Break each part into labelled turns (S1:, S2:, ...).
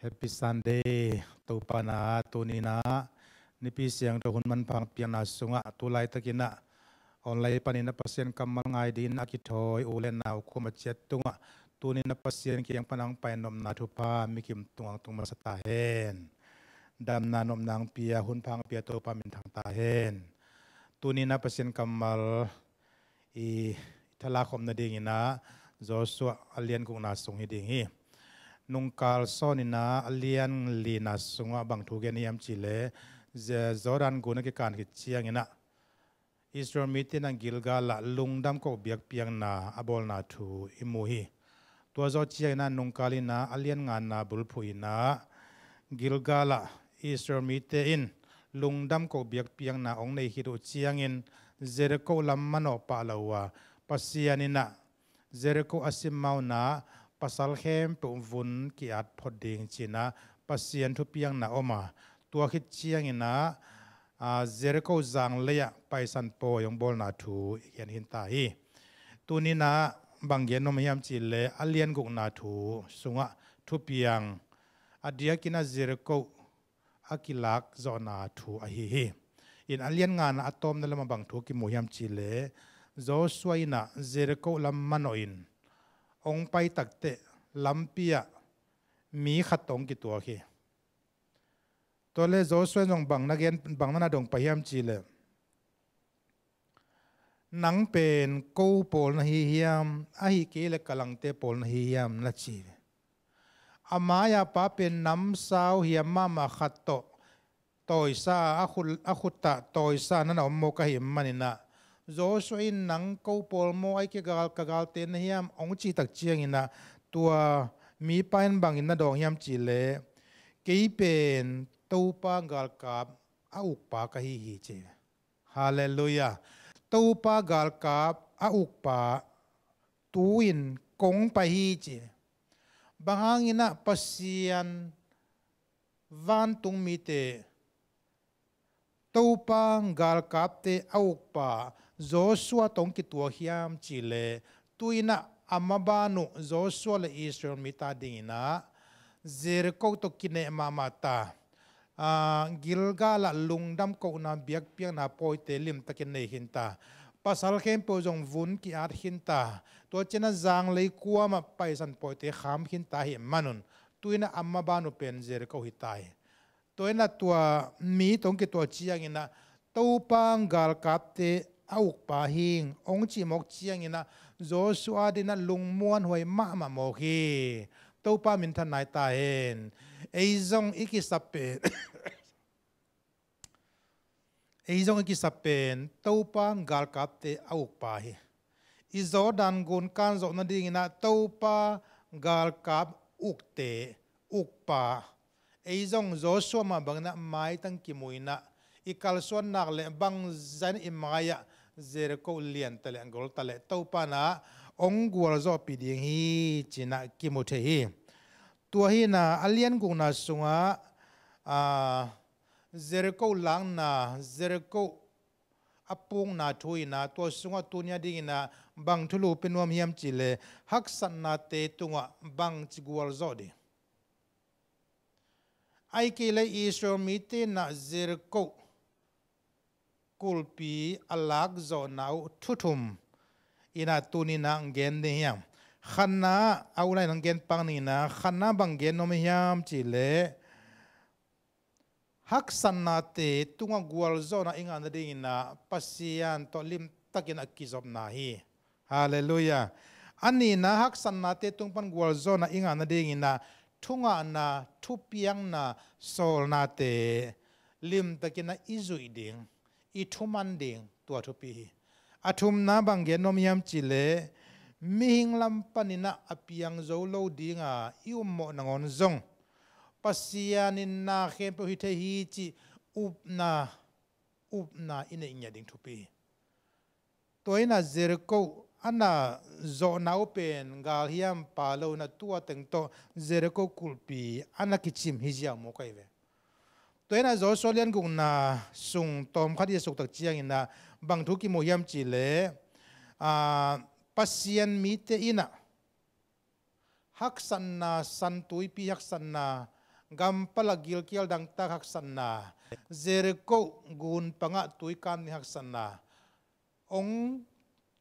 S1: Happy Sunday ตูปานาตูนีนานิพิเสียงตัวหุ่นมันพังเปียงนาสุงะตุไลตะกินะออนไลน์ปนินปัสเซียนกำมังไงดินอากิทอยอูเลนนาอุคุมาเจ็ดตุงะตูนินปัสเซียนเกียงพนังไปนมนาทุพามิกิมตุงตุงมาสตาเฮนดำนานมนางเปียหุ่นพังเปียตัวปามินทางตาเฮนตูนินปัสเซียนกำมัลอีทลาคมนาดิงินะโจสัวอเลียนกุงนาสุงฮิดิงฮีนุงกาลโซนินาอเลียนลีนาสุงะบังทุเกนิยมจิเลเจจอรันกุนกิการกิเชียงินะอิสราเอลมิตินังกิลกาละลุงดำก็เบียกเปียงนาอบอลนาทูอิมูฮีตัวจอเชียงนานุงกาลินาอเลียนงานนาบุลพุยนากิลกาละอิสราเอลมิติอินลุงดำก็เบียกเปียงนาองในฮิรุเชียงอินเจเรโกลัมมันอปาลาวาปัสยานินะเจเรโกอาซิมมานาpasal hem pe vun ki at phoding china pasien thu piang na oma tua khit chiang ina zerko zang leya paisan po yong bol na thu yan hin ta hi tunina banggen nom hiam chi le alien guk na thu sunga thu piang adia kina zerko akilak zo na thu a hi in alien nga na atom na lam bang thu ki mo hiam chi le zo swaina zerko lam manoinองไปตักเตะลำปียมีขัดตรงกี่ตัวขี้ตัวเล่โจสวยจงบังนักเรียนบังนั่นดงไปยามจีเลยนังเป็นกูโปลนหิยามอาฮิเกลกำลังเตะโปลนหิยามละจีอามายาป้าเป็นน้ำสาวหิยามมาขัดโตตอยซาอาคุตะตอยซานั่นเอาโมกะหิมมันนะโจสวยนังกูโปลโมไอเกกาลเตนหิยามองจีตักเจียงอินะตัวมีปานบางอินนาดองยามจีเลกี่เป็นตูปางาลกาบอาอุกปากะฮีฮีเจฮาเลลูยาตูปางาลกาบอาอุกปาตูอินกงไปฮีเจบางอินะปัสยันวันตุงมีเตตูปางาลกาบเตอาอุกปาโจสัวตงกิตัวยามจีเลตุยนะอามาบานุโจสัวและอิสราเอลมิตาดิงนะเจริโกตกินเนมามาตากิลกาละลุงดำโกนาเบียกเปียงนาปอยเตลิมตะกินเนหินตาปัสสาวะเข้มปจงวุนกิอาดหินตาตัวเจนะจางเลยกัวมาไปสันปอยเตขามหินตาหิมันุนตัวนะอามาบานุเป็นเจริโกหิตายตัวนะตัวมีตรงกิตัวเชียงนะตัวปังกาลกับเตอาอุกปาหิงองจีมกเชียงนะโจสัวดินะลุงม้วนหวยมาโมกีตัวป้ามินทันนายตาเห็นไอ้จงอีกิสับเป็นไอ้จงอีกิสับเป็นตัวป้ากาลกับเตอาอุกปาหิอิจอดันกุนการจงนั่นดิ่งนะตัวป้ากาลกับอุกเตอุกปาไอ้จงโจสัวมาบังนะไม่ตั้งกิมุยนะอีกาลส่วนนักเลยบังจันอิมายะเจริโกเลียนตะเลงกอลตะเลตัวป้านะองกัวรจอปิดิงฮีจีน่ากิมุเทฮีตัวฮีน่าอเลียนกุงน่าสุงะเจริโกลังน่าเจริโกอปุงน่าทุยน่าตัวสุงะตัวเนี้ยดิ่งน่าบังทุลูเป็นวมเฮียมจิเลฮักสันนาเตตุงะบังจิกัวรจอดีไอเกเลอิสราเอลมิเตน่าเจริโกกุลปีอลักโจนาวทุทุมอินาตูนินังเกนเดียมขันนาเอาอะไรนังเกนปังนี่นะขันนาบังเกนนมยามจิเลฮักสันนาเตตุงกัวลโซนาอิงอันเดียนะปัสยันตอลิมตักินอักกิจอบนาฮีฮาเลลูยาอันนี้นะฮักสันนาเตตุงปันกัวลโซนาอิงอันเดียนะทุงอันนะทุเปียงนะโซลนาเตลิมตักินนะอิจุยดิงอิทุมันดิงตัวทุปีอาทุมนาบังเกนนมยามจิเลมิหิงลำปนินะอภิยังโจโลดิงาอิวโมนังอนซงปัสยานินาเข้มปหิเทฮีจิอุบนาอินเอียดิงทุปีตัวอินาเจริโกอันน่ะโจนาอุเป็นกาลฮิยามปาโลนะตัวเต็งโตเจริโกกุลปีอันน่ะกิจิมฮิจิอาโมกัยเวตัวนั้นโจสเลียนกุงนาส่งตอมขัดยสุกตักเจียงอินะบางทุกิโมยามจิเลปัสยันมิเตอินะฮักสันนาสันตุยปีฮักสันนา gam palagil kial dang ta hak sanna Jericho gun panga tuikan ni hak sanna ong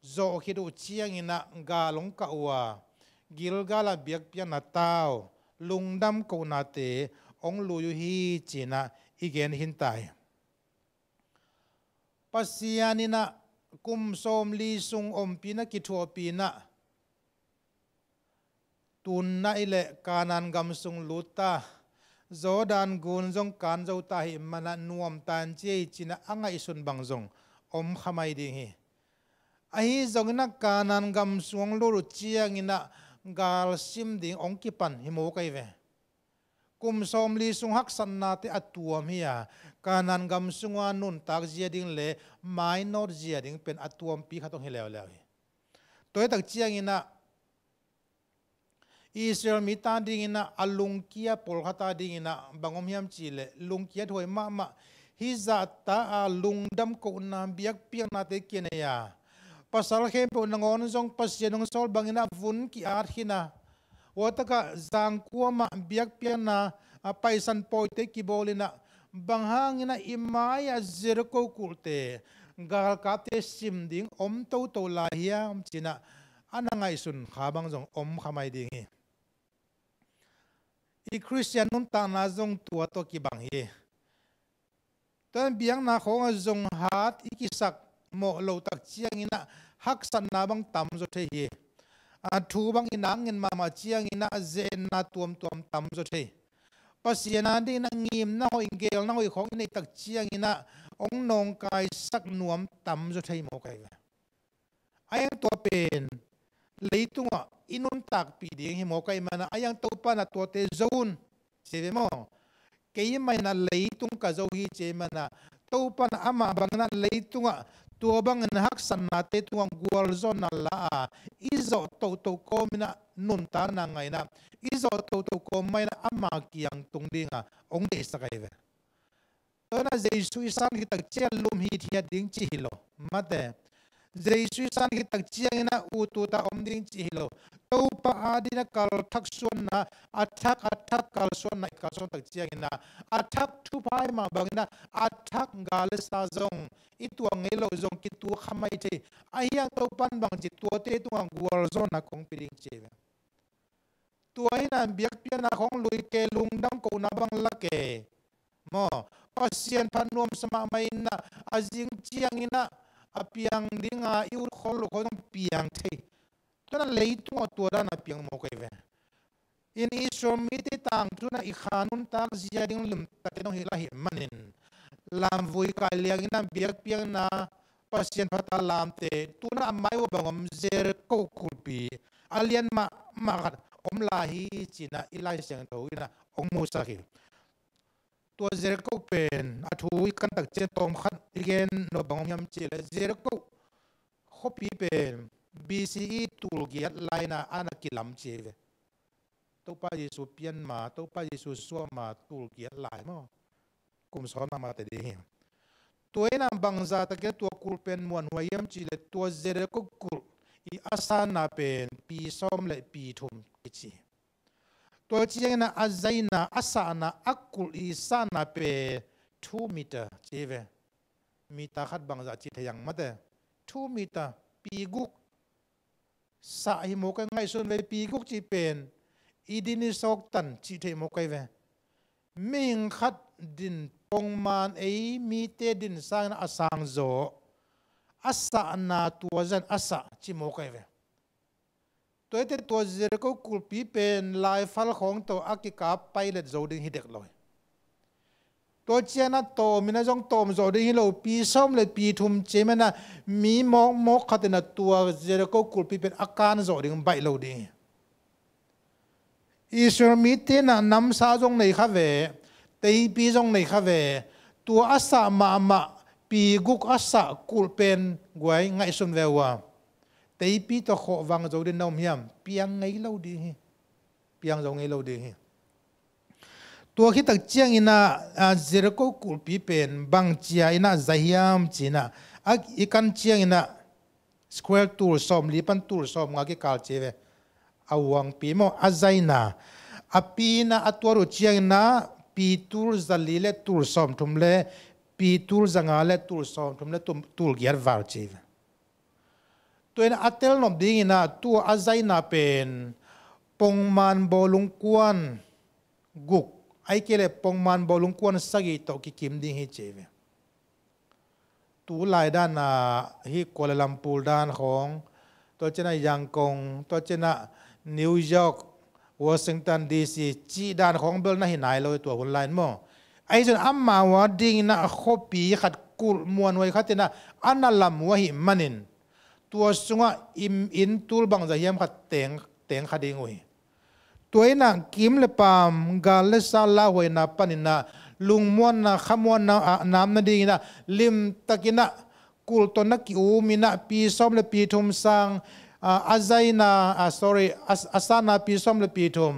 S1: zo khidu chiang ina galong ka wa Gilgala biak pian na tao lungdam ko na te ong luyu hi china igen hintai pasianina kum som li sung ompina kithuopina tunna ile kanan gam sung luta Zodan gun zong kan zo ta hi mana nuam tan che china anga isun bang zong om khamai ding hi ahi zong na kanan gam sung lu chiang ina gal sim ding ong kipan hi mo kai ve kum som li sung hak san na te atuam hiya kanan gam sunga nun tak zia ding le minor zia ding pen atuam pi khatong hi lew lew hi toy tak chiang ina Israel mita ding ina alungkia polhata ding ina bangom hiam chile lungkia thoi ma hiza ta lungdam ko na biak piang na te kinaya pasal khem po nangon jong pasianong sol bangina vun ki ar hina wataka zangkua ma biak piang na paisan poite ki bolina banghangina imaya Jericho kulte gal kate sim ding om to la hiam china anangai sun khabang jong om khamai ding I Christian nun ta na zong tua to ki bang hi tan biang na khong zong hat ikisak mo lo tak chiang ina hak san na bang tam zo the hi a thu bang inang in mama chiang ina zen na tuam tam zo the pasiana ding na ngim na hoi gel na hoi khong nei tak chiang ina ong nong kai sak nuam tam zo the mo kai ayang to pen leitunga inun tak pi ding hi mo kai mana ayang to pa na to te zone se mo kei mai na leitung ka zo hi che mana to pa na ama bang na leitunga to bang na hak san na te tuang gwal zon na la izo to ko mina nun ta na ngai na izo to ko mai na ama kiang tung dinga ong de sa kai ve to na jesu san ki tak che lum hi thia ding chi hilo mate Jesu san ki tak chiang ina utu ta om ding chi hilo to pa adina kal thak suan na athak kal suan na kal suan tak chiang ina athak thu pai ma bangna athak gal sa zong itu angelo zong ki tu khamai che ayang to pan bang chi tu te tu ang gwal zon na kong piring che tu ai na biak pia na khong lui ke lungdam ko na bang lake mo pasien panuam sama mai na azing chiang ina apiang dinga iur khol ko piang the tona leitung atura na piang mo kai ve in Israel miti tang tuna I khanun tak zia ding lim tateno hila hi manin lam vui ka liang ina biak piang na pasien pata lam te tuna amai wo bangom zer ko kulpi alian ma om lahi china ilai seng to ina ong musa ki tua Jericho pen athui kan tak chen tom khat igen no bangom yam chile Jericho khopi pen BCE tul giat laina ana kilam cheve to pa Yesu pian ma to pa Yesu so ma tul giat lai mo kum so ma te de to ena bangza ta ke to kul pen muan wayam chile to Jericho kul I asana pen pi som le pi thum chi to chiang na azaina asana akul isana pe 2 meter cheve mita khat bangza chi thayang mate 2 meter pi guk sa hi mo ka ngai sun ve pi guk chi pen idini sok tan chi the mo kai ve ming khat din pong man ei mi te din sang asang zo asa na tuazan asa chi mo kai ve toy te to Jericho kulpi pen lai fal khong to akika pilot zo ding hidek loi to chiana to mina jong tom zo ding hilo pi som le pi thum chemana mi mok khatena to Jericho kulpi pen akan zo ding bai lo ding Israel mi te na nam sa jong nei kha ve tei pi jong nei kha ve to asa ma pi guk asa kulpen guai ngai sun vewa tei pi to kho wang zo din nom hiam piang ngai lo di hi piang zo ngai lo di hi to khi tak chiang ina Jericho kulpi pen bang chia ina zahiam china ak ikan chiang ina square tool som lipan tool som nga ki kal cheve awang pi mo azaina apina atwaru chiang na pi tur zali le tur som thum le pi tur zanga le tur som thum le tur giar var chive toin atel nom ding ina tu azai na pen pongman bolung kwan guk ai kele pongman bolung kwan sagi to ki kim ding hi chive tu lai dan na hi Kuala Lumpur dan khong to chena Yangon to chena New York Washington DC จีด้านของเบลน่าเห็นไหนเลยตัวคนไลน์มั่งไอ้จนอัมมาว่าดิ่งน่ะขบปีขัดกุลมวนไว้ขัดน่ะอันนั้นลำว่าหิมันินตัวสุงะอินตูลบังจะเยี่ยมขัดเตียงขัดดิ่งไว้ตัวน่ะกิมเลปามกาเลซาลาไว้น่ะปนินน่ะลุงมวนน่ะขมวนน่ะน้ำน่ะดิ่งน่ะลิมตะกินน่ะกุลตัวนักกิวมิน่ะปีซ้อมและปีทุมสังอาไซนาsorry อาสานาปีส้มและปีทุม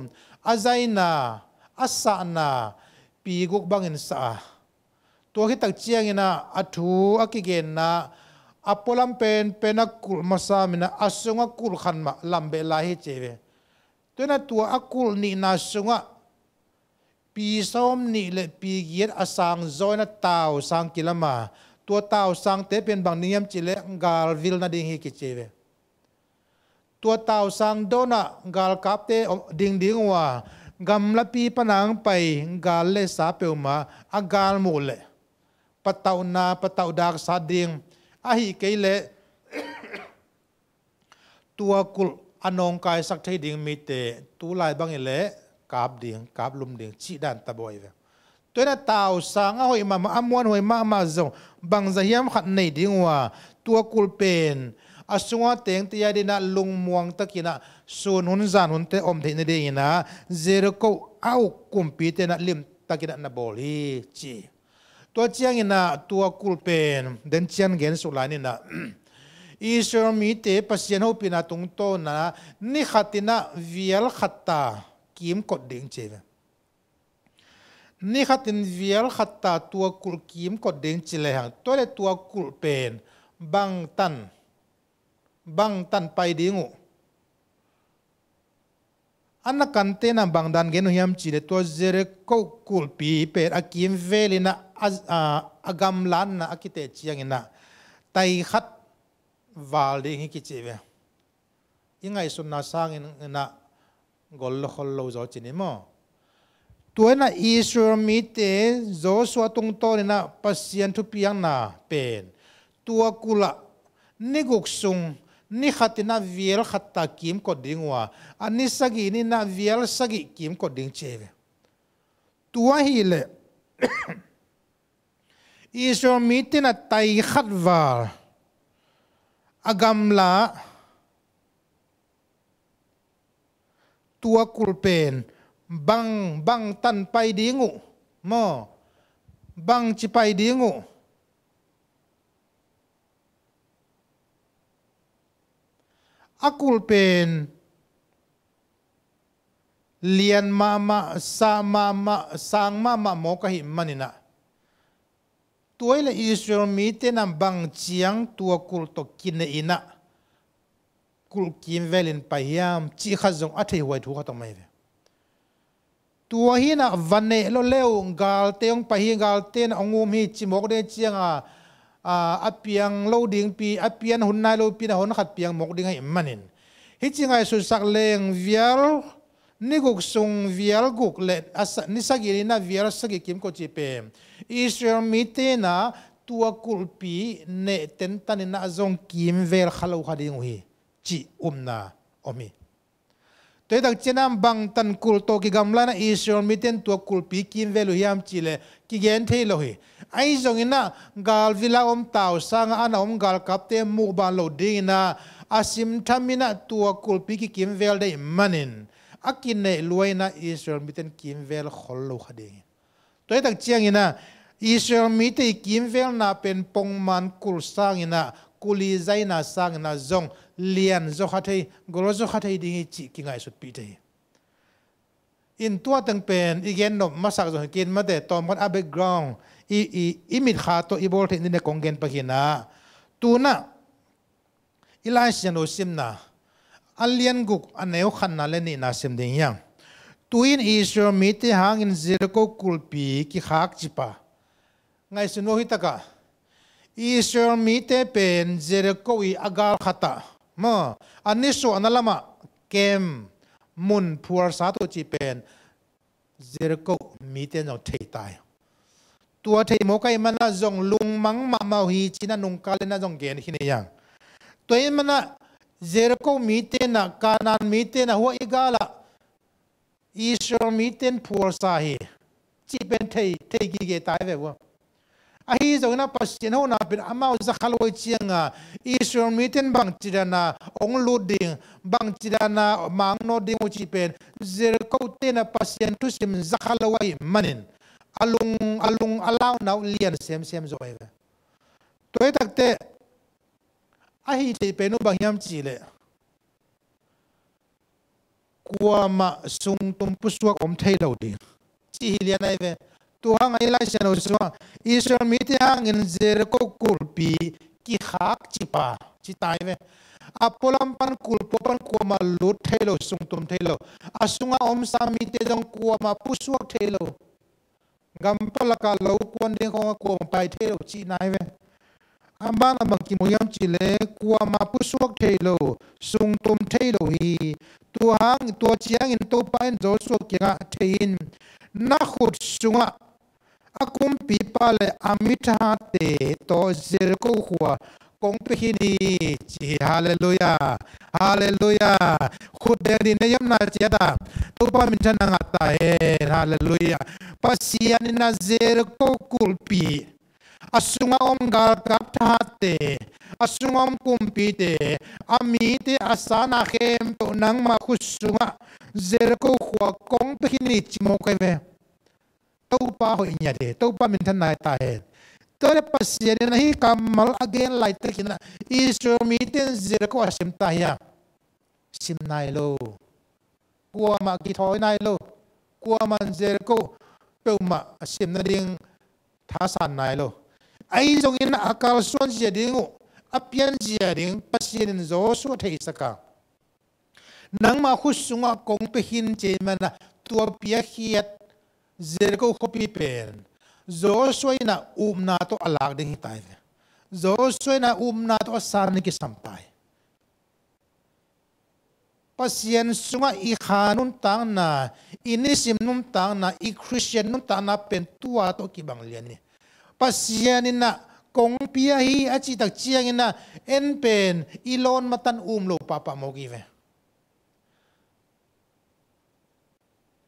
S1: อาไซนาอาสานาปีกุกบังอินสาตัวที่ตักเจียงนะอัทูอักิเกนนะอัปลัมเป็นนักกุลมาสามินะอาสุงะกุลขันมาลำเบลาฮิเจเวตัวนั้นตัวอักุลนี่นาสุงะปีส้มนี่และปีเกียรอาสังจอยนะตาวสังกิลมาตัวตาวสังเตเป็นบางนิยมจิเลกาลวิลนาดิงฮิกิเจเวตัวเต่าสังโดนะกาลกับเตดิ่งว่ากำลับปีปนังไปกาลเลสาเปลมาอากาลมูเลปะเต่านาปะเต่าดากสาดิ่งอาหิเกเลตัวกุลอนงกายสักทีดิ่งมีเตตัวลายบางเอเลกาบดิ่งกาบลุมดิ่งชีดันตะบอยเวตัวนั้นเต่าสังเอาหอยมาอมวนหอยมาจงบางจะเยี่ยมขัดในดิ่งว่าตัวกุลเป็นอาสุงะเตียงที่ยาดินะลุงมวงตะกินะส่วนหุ่นจานหุ่นเตอมเทนเดียนะเจริโกเอากุมปีเตนะลิมตะกินะนับบอลีจีตัวเจียงนะตัวกุลเป็นเดินเจียนเกนสุลานี่นะอิสรามีเตปัสยานหูปีนะตรงโตนะนี่ขัดนะวิลขัดตากิมกดดิ่งเจวนี่ขัดนะวิลขัดตาตัวกุลกิมกดดิ่งจิเลหังตัวเลตัวกุลเป็นบังตันไปดิ่งอันนักกันเตนะบางดันเกนุยามจีเลตัวเจเรโกกุลปีเป็นอากิมเวลินะอากำลันนะอากิเตจียงนะไตขัดวาลดิ่งฮิกิเจเวยังไงสุนนะสร้างนะกอลขอลโลจอจินิมอตัวน่ะอิสรามีเตโจสวตุงโตนี่นะปัสยันทุปียังนะเป็นตัวกุละนิกุกซุงนี่ขัดนะวิลขัดตากิมกดดิ่งว่าอันนี้สกินี่นะวิลสกิกิมกดดิ่งเชฟตัวฮีเลอิสรามีตินะไตขัดวาลอากำลาตัวกุลเป็นบังตันไปดิ่งมอบังจิไปดิ่งอากุลเป็นเลียนมาสางมาโมกหิมันนี่นะตัวเลอิสราเอลมีเตนับบังเจียงตัวกุลตกกินเองนะกุลกินเวลินไปยามจีขจงอัฐิไว้ทุกข์ต้องไม่เวตัวหินะวันนี้เราเลี้ยงกาลเตียงไปหิกาลเตียนองุมหิจิมกเดเจียงอาเปียงโลดิ่งปีอาเปียนหุ่นนายโลปีนะหุ่นขัดเปียงหมกดิ่งให้มันนินฮิจิงไงสุดสักเลงวิลนิกุกซุงวิลกุกเลนิสักิรินะวิลสักิกิมโคจิเปมอิสราเอลมีเตนะตัวกุลปีเนเต็นตันินะจงกิมเวลขลุ่ขัดดิ่งหุยจีนาอมีแต่ดักเจนัมบังตันกุลโตกิกำลังอิสราเอลมีเต็นตัวกุลปีกิมเวลุยามจีเลกิเกนเทโลหุยไอ้จงอินะกาลวิลาตาวสังอานะกาลกับเตมูบานโลดิ่งนะอาซิมทามินะตัวกุลปีกิมเวลได้มันนินอากินเนลวยนะอิสราเอลมีเต็นกิมเวลขลุ่ขัดดิ่งตัวดักเจียงอินะอิสราเอลมีเต็นกิมเวลน่ะเป็นปงมันกุลสังอินะกุลีใจน่ะสังอินะจงเลียนจงขัดให้กลจงขัดให้ดิ่งจีกิงไงสุดปีเตอินตัวตั้งเป็นอีเกนนมาสักจงกินมาแต่ตอมกันอาเบกกราวอีมิดขาตัวอีโบลเทนในกองเกนปะกินะตัวน่ะอิลาเซียนโอซิมนะอันเลียนกุกอันเนวขันน่ะเล่นนี่น่าซิมดิ่งยัง tuin Israel mi te hangin Jericho kulpi ki khak chipa ngai suno hi taka Israel mi te pen Jericho I agal khata ma aniso analama kem mun puar sa to chi pen Jericho mi te no thei tai tua thei mo kai mana zong lung mang ma mau hi china nung kalena zong gen hi ne yang toi mana Jericho mi te na kanan mi te na huwa igala Israel mi ten puar sa hi chi pen thei gi ge tai ve wa ahi zong na pasien ho na pen amau zakhaloi chianga Israel mi ten bang chidana ong luding bang chidana mang no ding chi pen Jericho te na pasien tu sim zakhaloi manin alung alaw na lian sem zo ai ve toi takte ahi te penu bang yam chi le kuama sung tum pusuak om thei lo ding chi lian ai ve tu hang ai lai sian uswa Israel mi te hang in Jericho kulpi ki khak chi pa chi tai ve apolam pan kulpo pan kuama lut thei lo sung tum thei lo asunga om sa mi te jong kuama pusuak thei lo gam palaka lo kuan ding ko kuama pai thei lo chi nai ve amban amang ki moyam chi le kuama pusuak thei lo sung tum thei lo hi tu hang tu chiang in to pain zo so kinga thein na khut sunga akum pi pale amitha te to Jericho huwa kong pehini chi hallelujah hallelujah khut de din yam na chiata to pa min thana ngata he hallelujah pasian na Jericho kulpi asunga om gal kap thate asunga om kumpi te ami te asana khem to nang ma khusunga Jericho huwa kong pehini chi mo kai ve to pa ho inya de to pa min than nai ta he to le pasien na hi kamal again lai te kina Israel mi ten Jericho asim ta ya sim nai lo kwa ma ki thoi nai lo kwa man Jericho pe ma asim na ding tha san nai lo ai jong in akal son je ding apian je ding pasien zo so thei saka nang ma khusunga kong pe hin che mana tua pia hiat Jericho khopi pen zo soina umna to alag ding hitai zo soina umna to sarni ki sampai pasien sunga I khanun tang na inisim num tang na I Christian num tang na pen tua to ki bang liani pasien na kong pia hi achi tak chiang ina en pen ilon matan lo papa mo gi ve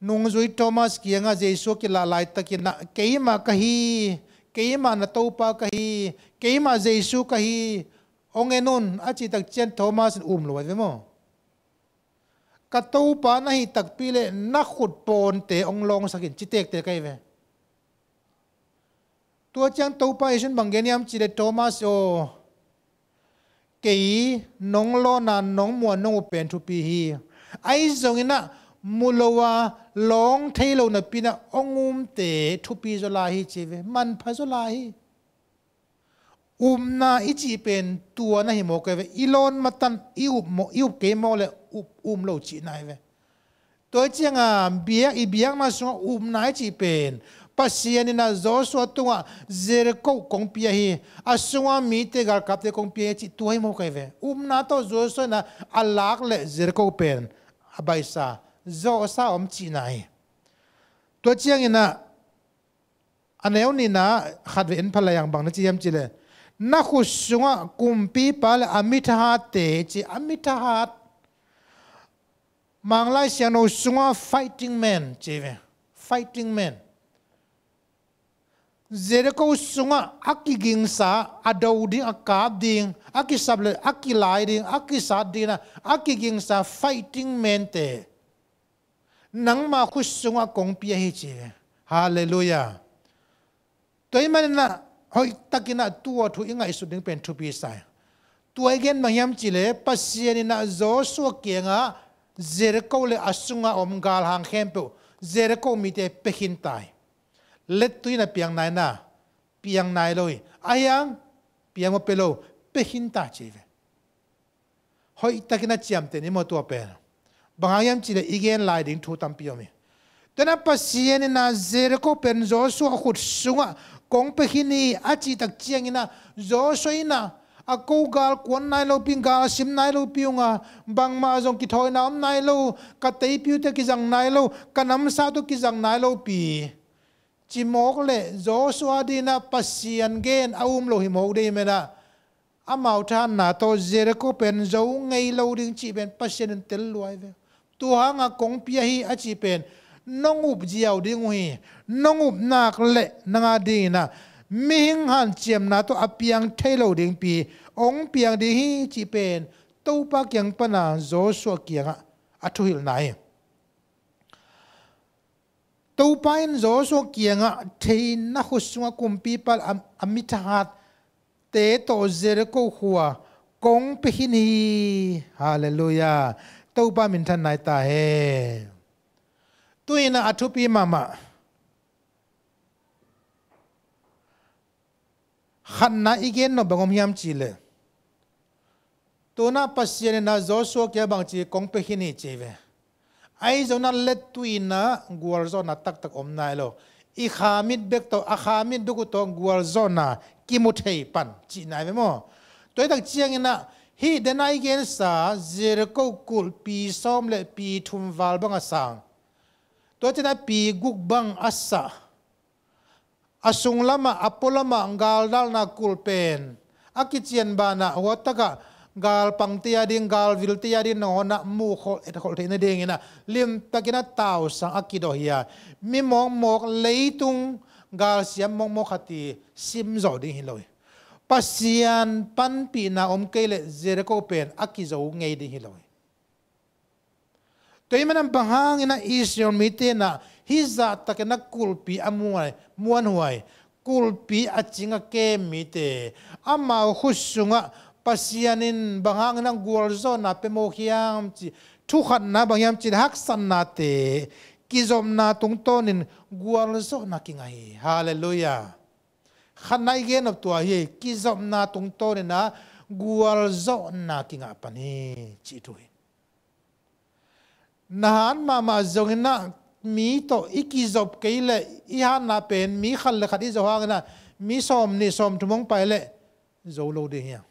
S1: nung zui Thomas kianga Jesu ki la lai takina keima kahi keima na topa kahi keima Jesu kahi ongenun achi tak chen Thomas lo ve mo ka topa na hi tak pile na khut pon te onglong sakin chitek te kai ve tua chang topa isun bangeniam chi le Thomas o kei nong lo na nong mo nong pen thu pi hi ai zongina mulowa long thailo na pina ongum te thupi zola hi chive man phazola hi umna ichi pen tua na hi mo ke ve ilon matan iup ke mo le lo chi nai ve to chenga biak ma so umna chi pen pasien na zo so tunga Jericho kong pia hi asunga mi te gar kap te kong pia chi tuai mo ke ve umna to zo so na alak le Jericho pen abaisa zo sa om chi nai to chiang ina aneu ni na khatve en phalayang bang na chiam chile na khusunga kumpi pal amitha te chi amitha manglai siano sunga fighting man chive fighting man Jericho sunga akiging sa adoding akabding akisable akilai akisadina akiging sa fighting man te nang ma khusunga kong pia hi chi hallelujah toy man na hoi takina tua thu ingai suding pen thu pi sai tu again mangyam chile pasien na zo so kenga Jericho le asunga omgal hang khempu Jericho mi te pekin tai let tuina piang nai loi ayang piang mo pelo pekin ta chive hoi takina chiam te ni mo tu pen bangayam chile igen lai ding thu tam piomi tena pasien na Jericho pen Joshua khut sunga kong pehini achi tak chiang ina Joshua ina ako gal kwan nai lo ping gal sim nai lo piunga bang ma jong ki thoi nam nai lo ka tei piu te ki jang nai lo kanam sa to ki jang nai lo pi chimok le Joshua dina pasien gen aum lo hi mo de mena amau than na to Jericho pen zo ngei lo ding chi ben pasien tel luai ve tu hanga kong pia hi achi pen nong up jiao ding hi nong up nak le nanga dina ming han chiam na to apiang thailo ding pi ong piang di hi chi pen to pa kyang pana Joshua kyanga athuil nai to pa in Joshua kyanga thein na khusunga kumpi pal amithat te to Jericho huwa kong pehini hallelujah to pa min than nai ta he tuina athupi mama khanna igen no bangom hiam chile tuna pasien na Joshua ke bang chi kong pehini cheve ai zona let tuina gual zona tak tak om nai lo I khamit bek to a khamit duku to gual zona kimuthei pan chi nai mo toy tak chiang ina hi denai gen sa Jericho kul pi som le pi thum wal bang asang to chena pi guk bang asa asung lama apolama ngal dal na kulpen akichian bana wataka gal pangtia ding gal viltia din no na mu khol et khol theina ding ina lim takina taw sang akido hiya mi mong mok leitung gal siam mong mok khati sim zo ding hiloi pasian pan pi na om kele Jericho pen akizo ngei ding hiloi toy manam bahang ina Israel mitena hiza takena kulpi amuai muan huai kulpi achinga ke mite ama khusunga pasianin bangang nang gual zona pemo hiam chi thukhan na bangyam chi hak san na te kizom na tungtonin gual zona kingai hallelujah khanai gen of tua hi kizom na tungtonin na gual zona kinga pani chi tui nahan mama zongina mi to ikizop keile ihan na pen mi khal le khadi zo hang na mi som ni som tumong pai le zo lo de hiang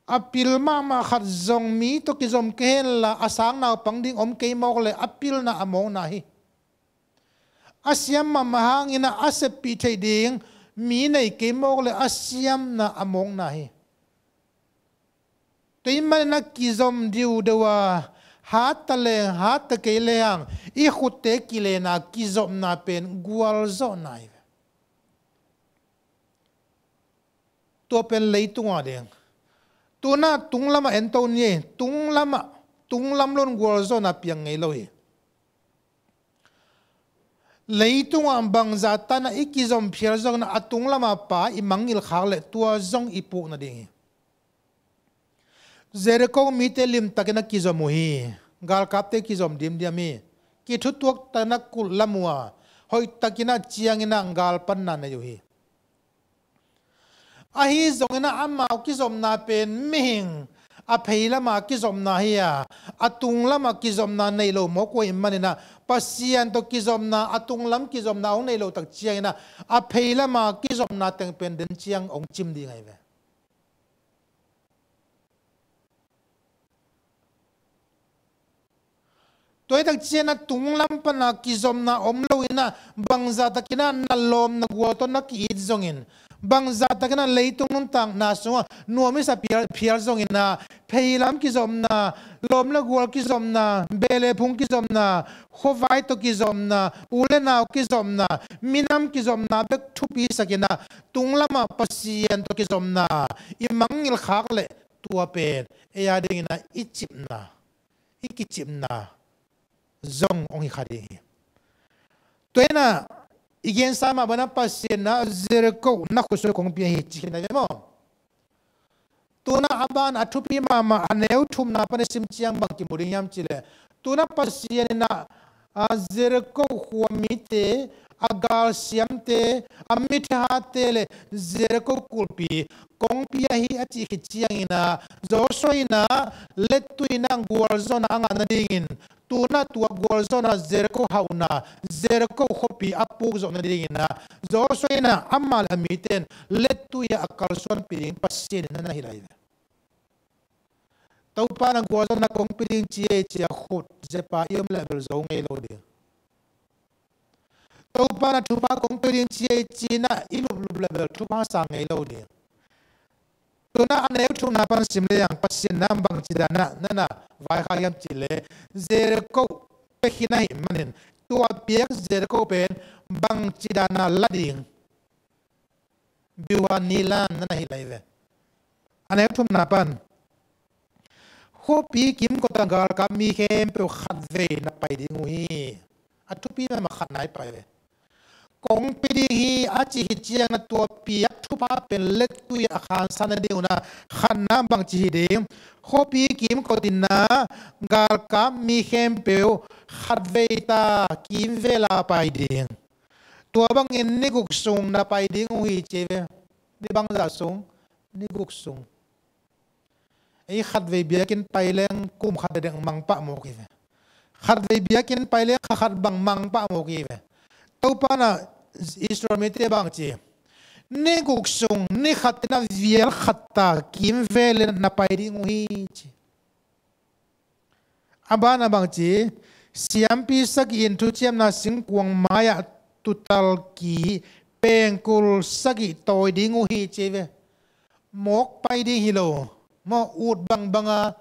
S1: apil mama khat zong mi to kizom ken la asang na pangding om ke mok le apil na among na hi asyam mama hang ina asep pi thei ding mi nei ke mok le asyam na among na hi toiman na kizom diu dewa hat tale hat ke leang I khute kile na kizom na pen gual zo nai to pen leitung adeng tuna tunglama entonie tunglam lon gual zo na piang ngei loi leitung am bang zata na ikizom phiar zong na atunglama pa imangil khagle tua zong ipu na ding Jericho mitelim takena kizom hi gal kapte kizom dim diami ki thutuak tana kul lamua hoi takina chiangina gal panna na yuhi ahi zongina amma kizom na pen ming a pheila ma kizom na hiya atung lama kizom na nei lo mo ko imanina pasian to kizom na atung lam kizom na ong nei lo tak chiangina a pheila ma kizom na teng pen den chiang ong chim di ngai ve toy tak chiana tunglam pana kizom na omlo ina bangza takina nalom na guato na ki zongin bangza takina leitung nung tang na sunga nuami sa pial zongin na peilam kizom na lom na gual kizom na bele phung kizom na khowai to kizom na ulena kizom na minam kizom na bek thupi sakina tunglama pasien to kizom na imangil khakle tua pen eya ding na ichipna ikichipna zong ong khadi toina igen sama bana pasien na Jericho na khuso kong pi hi chi na mo tuna aban athupi mama aneu thum na pane sim chiang bang ki muriam chile tuna pasien na Jericho huamite agal siamte amitha tele Jericho kulpi kong pi hi achi chi chiang ina Joshua ina letuina gual zona anga na dingin tu na tua gol zona Jericho hauna Jericho khopi apu zona dingina Joshua na amal amiten letu ya akal suan piling pasin na hilai tau pa nang gol zona kong piling chia khut jepa iom level zo ngai lo de tau pa na thupa kong piling chia na ilup level thupa sang ngai lo de tuna aneu thuna pan simle yang pasin nam bang chidana nana vai khayam chile Jericho pehina hi manin tua piak Jericho pen bang chidana lading biwa nilan nana hilaive aneu thuna pan khopi kim ko tangal ka mi khem pe khatve na pai ding ui atupi ma khat nai pai ve kong pidi hi achi hi chiang na tua piak thupa pen let tu ya khan san na deuna khan na bang chi ding khopi kim ko tin na gal ka mi khem pe khat ve ta kim vela pai ding tua bang in ni guk sung na pai ding ui che ve ni bang za sung ni guk sung ai khat ve biakin pai leng kum khat deng mang pa mo ki ve khat ve biakin pai leng khat bang mang pa mo ki ve tau pa na Israel mete bang chi ne guk sung ne khat na viel khatta kim vel na pai ding hi chi abana bang chi siam pi sak in thu chiam na sing kuang maya tutal ki pengkul sagi toy ding hi chi ve mok pai ding hi lo mo ut bang banga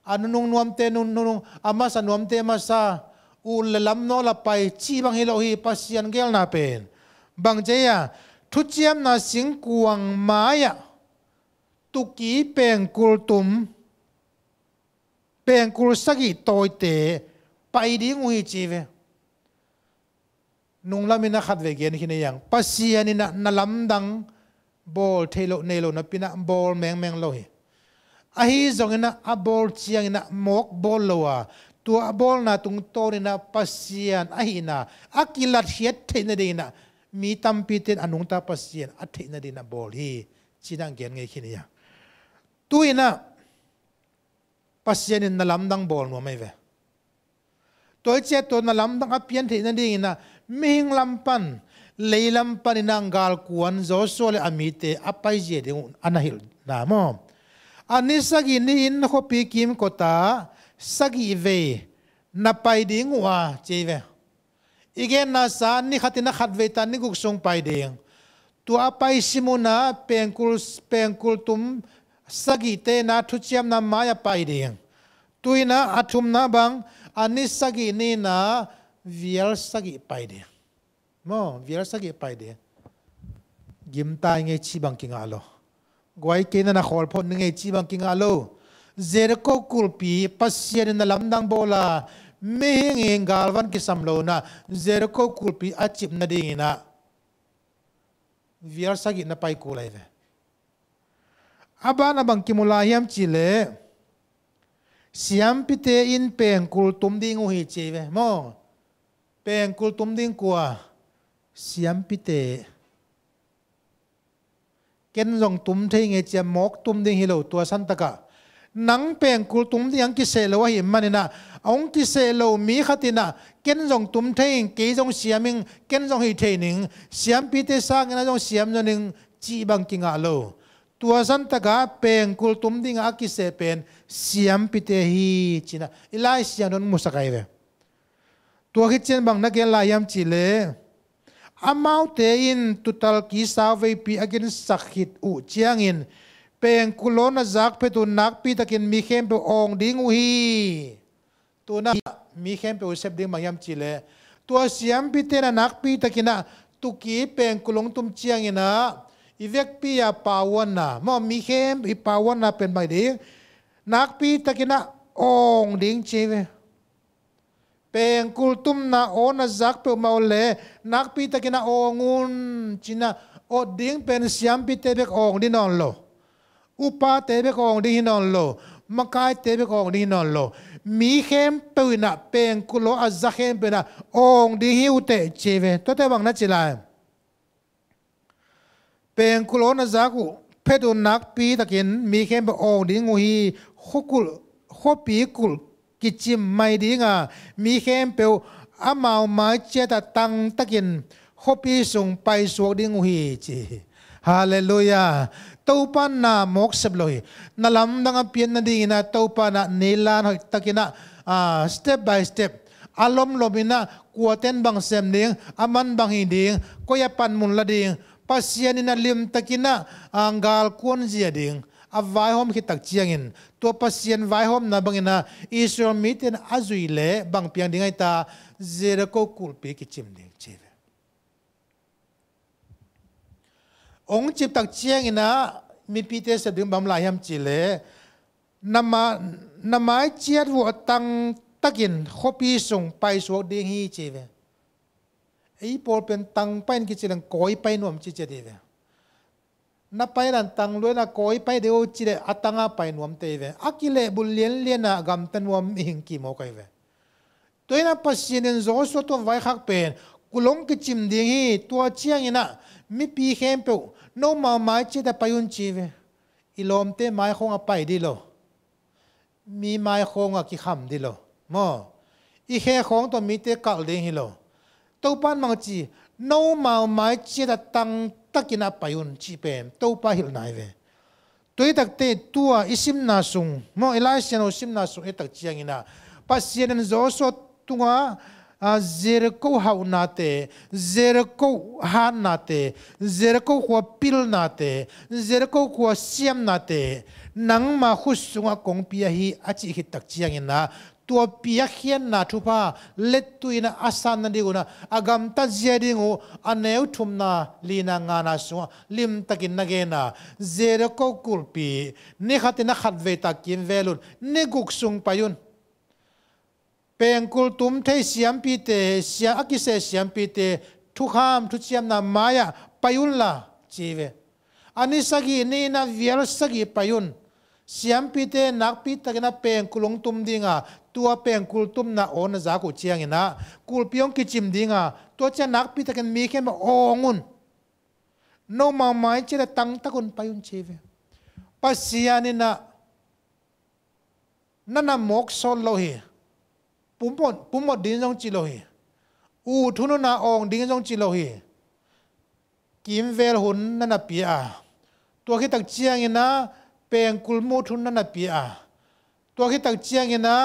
S1: anung nuam te nung ama sa nuam te ma sa ul lam no la pai chi bang hi lo hi pasian gel na pen bang jeya thu chiam na sing kuang maya tuki pengkul tum pengkul sagi toy te pai ding ui chi ve nung lamina khat ve gen hi ne yang pasian ina na lam dang bol thelo nelo na pina bol meng lo hi ahi zongina abol chiang ina mok bol lowa tua bol na tung torina pasian ahina akilat hiat theina dina mi tampitin anung ta pasian atheina dina bol hi chinang gen ngai khinia tuina pasian in nalam dang bol no mai ve toy che to nalam dang apian theina dina ming lampan leilam paninang gal kuan zo sole amite apai je de anahil na mo ani sagi ni in khopi kim kota sagi ve na pai ding wa cheve igen na sa ni khatina khat ve tan ni guk song pai ding tu apai simuna pengkul tum sagi te na thu chiam na maya pai ding tuina athum na bang ani sagi ni na vial sagi pai ding mo vial sagi pai ding gim tai nge chi bang king alo guai ke na khol phon nge chi bang king alo Jericho kulpi pasian na lamdang bola mehing galvan ki samlo na Jericho kulpi achip na dingina viar sagi na pai kulai ve abana bang kimulayam chile siam pite in pengkul tum ding hi cheve mo pengkul tum ding kwa siam pite ken jong tum thei nge che mok tum ding hi lo tua san taka nang pengkul tum ding ki se lo hi manina ong ki se lo mi khatina ken jong tum thei ke jong siaming ken jong hi thei ning siam pite sang na jong siam joning chi bang kinga lo tua san taka pengkul tum ding a ki se pen siam pite hi china ilai siam don musakai ve tua hi chen bang na ke la yam chile amau te in tutal ki sawe pi again sakhit u chiangin pengkulona zak pe tu nak pi takin mi khem pe ong ding hi tu na mi khem pe usep ding mayam chile tua siam pi te na nak pi takina tu ki pengkulong tum chiangina ivek pi ya pawan na mo mi khem i pawan na pen bai ding nak pi takina ong ding cheve pengkul tum na ona zak pe maule nak pi takina ongun china o ding pen siam pi tebek ong dinon lo upa tebek ong dinon lo makai tebek ong dinon lo mi khem pe na pengkulo azakhem pe na ong di hiute cheve to te bang na chila pengkulo na zaku pedu nak pi takin mi khem pe ong ding hi khokul khopi kul
S2: ki chim mai dinga mi khem peu amau mai cheta tang takin hopi sung pai suak ding hui chi hallelujah topan na mok sep loi na lam dang pian na ding na topa na nilan hoi takina step by step alom lomina kuaten bang sem ding aman bang hiding koya pan mun la ding pasian ina lim takina angal kon zia ding avai hom ki tak chiangin to pasien vai hom na bangina Israel miten azui le bang piang dingai ta Jericho kulpi ki chim ding cheve ong chip tak chiangina mi pite sa ding bam lai ham chile nama chiat wo tang takin hopi sung pai suak ding hi cheve ei pol pen tang pain ki chilang koi pai nom chi cheve na pai ran tang loi na koi pai deu chile atanga pai nom teve akile bul lien na gam tan wam hing ki mo kai ve toina pasien zo so to vai khak pen kulong ki chim ding hi tua chiang ina mi pi khem pe no ma mai chi da payun chi ve ilom te mai khong a pai di lo mi mai khong a ki kham di lo mo i khe khong to mi te kal ding hi lo to pan mang chi no ma mai chi da tang takina payun chi pen to pa hil nai ve toi tak te tua isim na sung mo Elisha no sim na sung e tak chiang ina pasien zo so tunga Jericho hau na te Jericho han na te Jericho kwa pil na te Jericho kwa siam na te nang ma khusunga kong pia hi achi hi tak chiang ina tua pia hian na thupa let tuina asan na diguna agam ta jedingu aneu thumna lina ngana sunga lim takin nagena Jericho kulpi ni khatina khatve takin velun ni guksung payun pengkul tum thei siam pi te sia akise siam pi te thukham thu chiam na maya payun la chive ani sagi ni na vial sagi payun siam pi te nak pi takina pengkulong tum dinga tua pengkul tum na on za ku chiang ina kul piong ki chim dinga to cha nak pi takin mi khem ongun no ma mai che tang takun payun chive pasiani na nana mok sol lo hi pumot din jong chi lo hi u thunu na ong din jong chi lo hi kim vel hun nana pia to ki tak chiang ina pengkul mu thun nana pia to ki tak chiang ina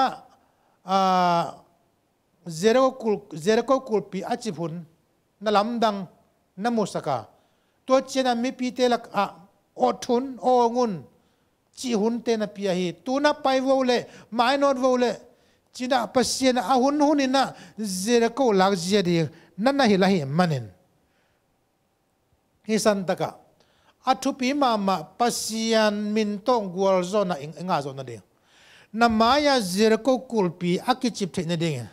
S2: Jericho kulpi achi phun na lamdang na musaka to chena mi pi te lak o thun o ngun chi hun te na pia hi tu na pai vo le mai not vo le china pasien a hun hunina Jericho lak zia di nana hi la hi manin hi san taka athupi mama pasian min tong gwal zona inga zona de na maya Jericho kulpi akichip the na ding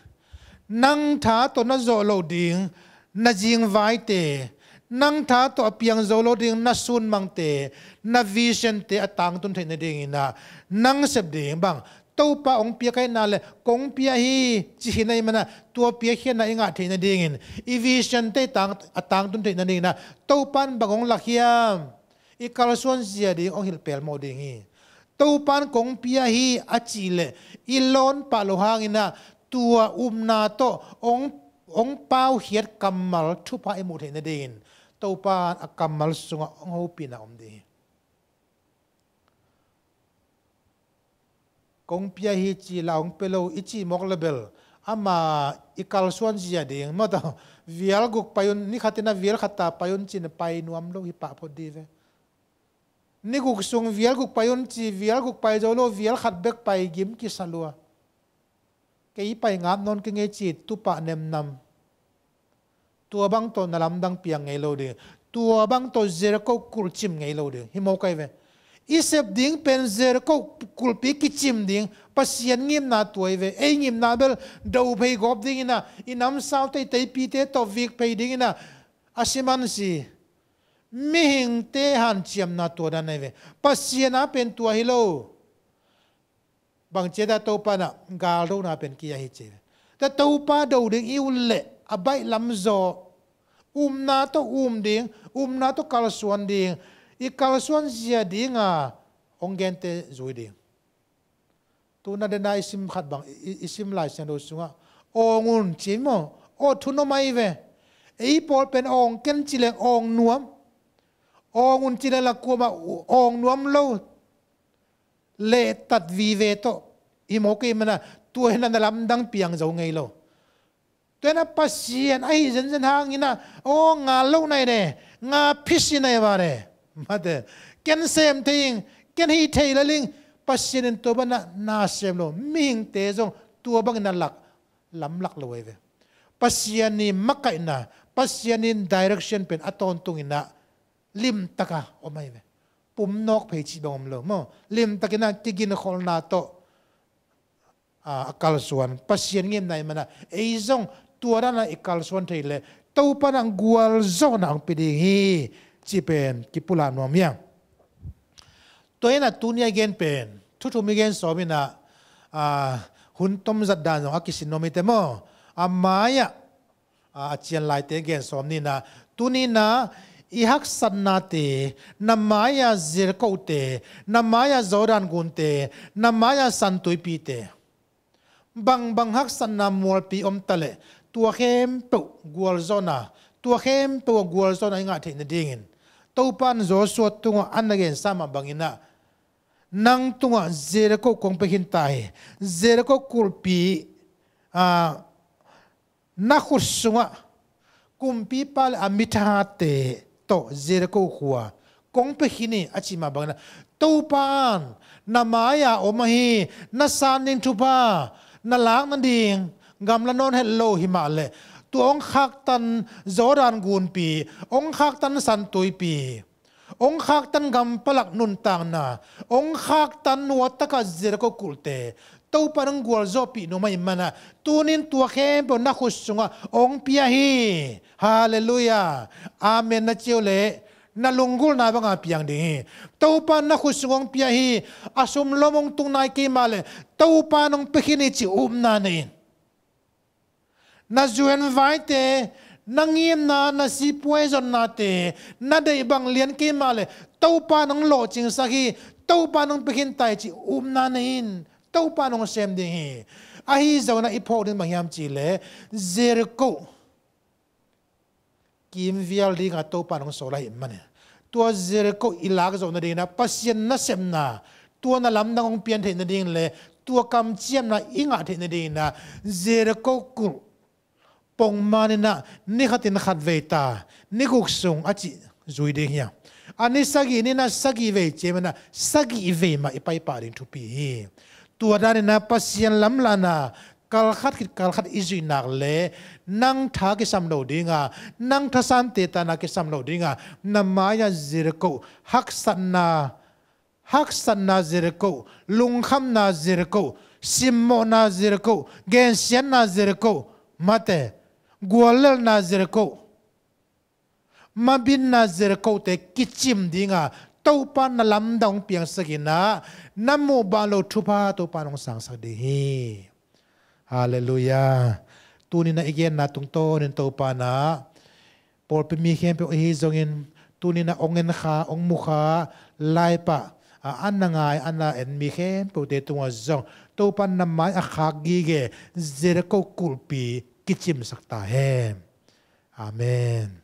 S2: nang tha to na zo lo ding na jing vai te nang tha to apiang zo lo ding na sun mang te na vision te atang tun the na ding na nang sep ding bang to pa ong pia kai na le kong pia hi chi hinai mana tua pia hian na inga the na ding in vision te tang atang tun the na ding na to pan bagong lakhiam i kalson zia di ong hil pel mo ding hi to pan kong pia hi achile ilon palohangina tua na to ong pau hiat kamal thupa emu the na ding to pan akamal sunga ong hopina omdi kong pia hi chi la ong pelo ichi mok level ama ikal suan zia ding mo to vial guk payun ni khatina vial khata payun chin pai nuam lo hi pa phodi ve ni guk sung vial guk payun chi vial guk pai zo lo vial khat bek pai gim ki salua ke pai ngam non ke nge chi tu pa nem nam tua bang to nalam dang piang ngai lo de tua bang to Jericho kul chim ngai lo de hi mo kai ve isep ding pen Jericho kul pi ki chim ding pasien ngim na tuai ve ei ngim na bel do phei gop ding ina inam sao te te pi te to vik phei ding ina asiman si mi hing te han chiam na to da nei ve pasien a pen tua hi lo bang che da to pa na gal ro na pen ki ya hi che ta to pa do ding i ul le abai lam zo na to ding na to kal suan ding i kal suan zia ding a ong gen te zui ding tu na de na isim khat bang isim lai sian do sunga ongun chimo o thuno mai ve ei pol pen ong ken chileng ong nuam ongun chileng la kuma ong nuam lo le tat vi ve to imo ke mana tu hena na lam dang piang zo ngei lo tu na pasien ai zen zen hang ina o nga lo nai ne nga phisi nai ba re mate ken sem thing ken hi thei la ling pasien to bana na sem lo ming te zong tua bang na lak lam lak lo ve pasien ni makai na pasien in direction pen aton tung ina lim taka o mai ve pum nok phei chi bom lo mo lim takina tigin khol na to akal suan pasien ngem nai mana ei zong tua na ikal suan thei le to panang gual zona ang pidi hi chi pen ki pula no mia toina tunia gen pen thu mi gen so mina hun tom zat dan no akisin no mi te mo amaya chian lai te gen som ni na tunina ihak sanna te namaya zirko te namaya zoran gun te namaya santui pi te bang hak sanna mol pi om tale tua khem pe gual zona tua khem pe gual zona nga the na dingin to pan zo so tunga anagen sama bangina nang tunga zirko kong pe hin tai zirko kulpi na khusunga kumpi pal amitha te to zirko khuwa kong pe hini achima bangna to pan namaya omahi na sanin thupa na lang na ding gam la non hello himale tu ong khak tan zoran gun pi ong khak tan san tui pi ong khak tan gam palak nun tang na ong khak tan nuataka zirko kulte to parang gwal zo pi no mai mana tunin tua khem po na khusunga ong pia hi hallelujah amen na chiole na lungul na banga piang ding to pa na khusungong pia hi asum lomong tung nai ke male to pa nong pekhini chi na nei na zuen vai te nangiem na si poison na te na dei bang lian ke male to pa nong lo ching sa hi to pa nong pekhin tai chi na nei to pa nong sem ding hi a hi zo na ipo din mangyam chi le zerko kim vial di nga to pa nong so lai man tua zerko ilag zo na ding na pasien na sem na tua na lam nang pian the na ding le tua kam chiam na inga the na ding na zerko ku pong manina ni khatin khat veita ni guk sung achi zui ding ya ani sagi ni na sagi ve che mana sagi ve ma ipai pa rin thu pi tua da na pasien lam lana kal khat izui nak le nang tha ke sam lo dinga nang tha san te ta na ke sam lo dinga namaya zirko hak sanna zirko lung kham na zirko simmo na zirko gen sian na zirko mate gwalel na zirko mabin na zirko te kichim dinga topan na lamdang piang sagina namu balo thupa to panong sang sak de hi hallelujah tunina igen na tungto nin to pana por pe mi khem pe hi zongin tunina ongen kha ong mukha lai pa anangai ana en mi khem pe te tunga zong to pan na mai a khak gi ge zerko kulpi kichim sakta hem amen.